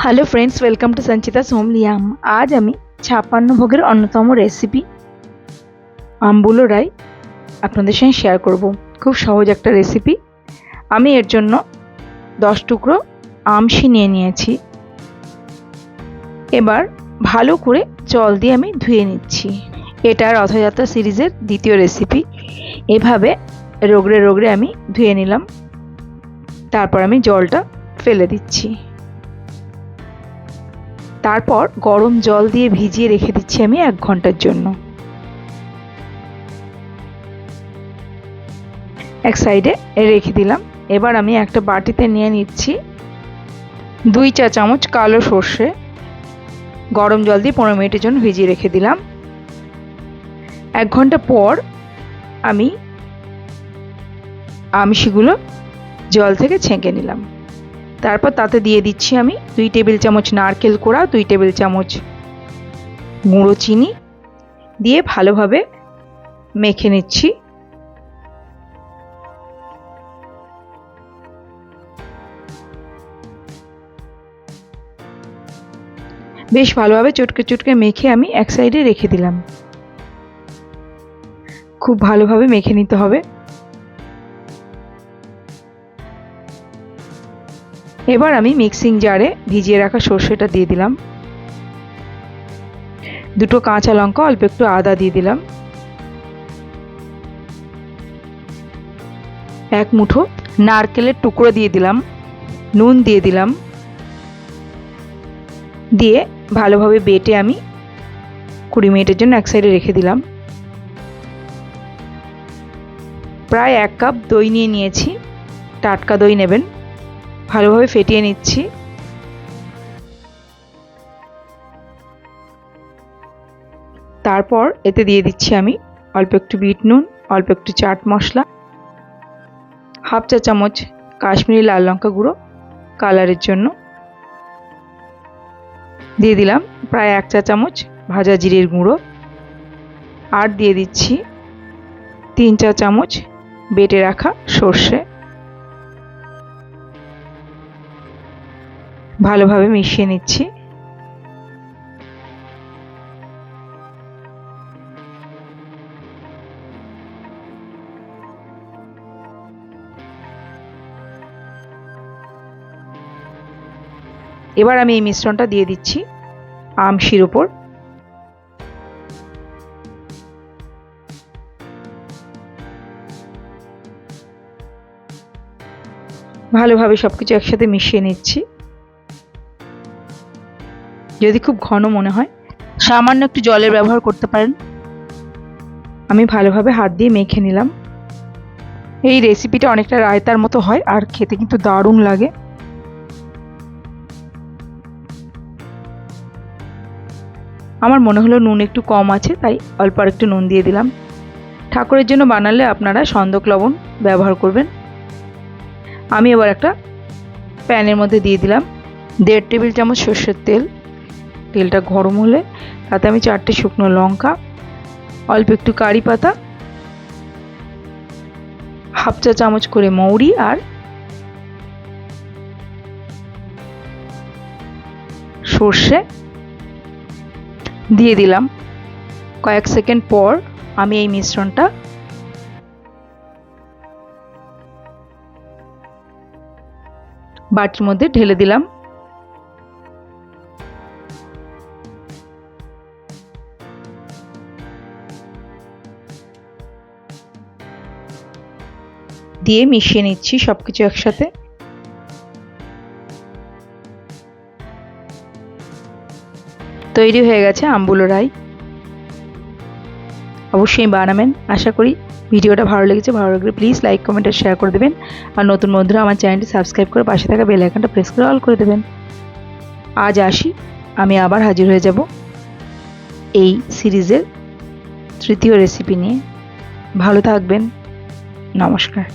Hello friends, welcome to Sanchita সোমলিয়াম। আজ আমি 56 ভোগের অন্যতম রেসিপি আমবুলো রাই আপনাদের সঙ্গে শেয়ার করব। খুব সহজ একটা রেসিপি। আমি এর জন্য 10 টুকরো আমশি নিয়ে নিয়েছি। এবার ভালো করে জল দিয়ে আমি ধুয়ে নিচ্ছি। এটা রথযাত্রা সিরিজের দ্বিতীয় রেসিপি। এভাবে রগড়ে রগড়ে আমি ধুয়ে নিলাম। তারপর আমি জলটা ফেলে দিচ্ছি। তারপর গরম জল দিয়ে ভিজিয়ে রেখে দিচ্ছি আমি 1 ঘন্টার জন্য। এক সাইডে রেখে দিলাম। এবার আমি একটা বাটিতে নিয়ে নিচ্ছি 2 চা চামচ কালো সর্ষে। গরম জল দিয়ে 15 মিনিটের জন্য ভিজিয়ে রেখে দিলাম। 1 ঘন্টা পর আমি আমশিগুলো জল থেকে ছেঁকে নিলাম। তারপর তাতে দিয়ে দিচ্ছি আমি 2 টেবিল চামচ নারকেল কোড়া, 2 টেবিল চামচ গুঁড়ো চিনি দিয়ে ভালোভাবে মেখে নিচ্ছি। বেশ ভালোভাবে চটকে চটকে মেখে আমি এক সাইডে রেখে দিলাম। খুব ভালোভাবে মেখে নিতে হবে। এবার আমি মিক্সিং জারে ভিজিয়ে রাখা সর্ষেটা দিয়ে দিলাম। 2টো কাঁচা লঙ্কা, অল্প একটু আদা দিয়ে দিলাম। 1 মুঠো নারকেলের টুকরো দিয়ে দিলাম। নুন দিয়ে দিলাম। দিয়ে ভালোভাবে বেটে আমি 20 মিনিটের জন্য এক সাইডে রেখে দিলাম। প্রায় 1 কাপ দই নিয়ে নিয়েছি। টাটকা দই নেবেন। ভালোভাবে ফেটিয়ে নিচ্ছি। তারপর এতে দিয়ে দিচ্ছি আমি অল্প একটু বিট নুন, অল্প একটু চাট মশলা, হাফ চা চামচ কাশ্মীরি লাল লঙ্কা গুঁড়ো কালারের জন্য, দিয়ে দিলাম প্রায় 1 চা চামচ ভাজা জিরের গুঁড়ো, আর দিয়ে দিচ্ছি 3 চা চামচ বেটে রাখা সর্ষে। ভালোভাবে মিশিয়ে নিচ্ছি। এবার আমি এই মিশ্রণটা দিয়ে দিচ্ছি আমশির উপর। ভালোভাবে সবকিছু একসাথে মিশিয়ে নিচ্ছি। যদি খুব ঘন মনে হয় সামান্য একটু জলের ব্যবহার করতে পারেন। আমি ভালোভাবে হাত দিয়ে মেখে নিলাম। এই রেসিপিটা অনেকটা রায়তার মতো হয় আর খেতে কিন্তু দারুণ লাগে। আমার মনে হলো নুন একটু কম আছে, তাই অল্প আর একটু নুন দিয়ে দিলাম। ঠাকুরের জন্য বানালে আপনারা সন্দক লবণ ব্যবহার করবেন। আমি এবার একটা প্যানের মধ্যে দিয়ে দিলাম 1.5 টেবিল চামচ সর্ষের তেল। তেলটা গরম হলে তাতে আমি 4টে শুকনো লঙ্কা, অল্প একটু কারি পাতা, হাফ চা চামচ করে মৌরি আর সর্ষে দিয়ে দিলাম। কয়েক সেকেন্ড পর আমি এই মিশ্রণটা বাটির মধ্যে ঢেলে দিলাম। দিয়ে মিশিয়ে নিচ্ছি সবকিছু একসাথে। তৈরি হয়ে গেছে আমবুলো রাই। অবশ্যই বানাবেন। আশা করি ভিডিওটা ভালো লেগেছে। ভালো লাগলে প্লিজ লাইক, কমেন্ট আর শেয়ার করে দেবেন। আর নতুন বন্ধুরা আমার চ্যানেলটি সাবস্ক্রাইব করে পাশে থাকা বেল আইকনটা প্রেস করে অল করে দেবেন। আজ আসি, আমি আবার হাজির হয়ে যাব এই সিরিজের তৃতীয় রেসিপি নিয়ে। ভালো থাকবেন। নমস্কার।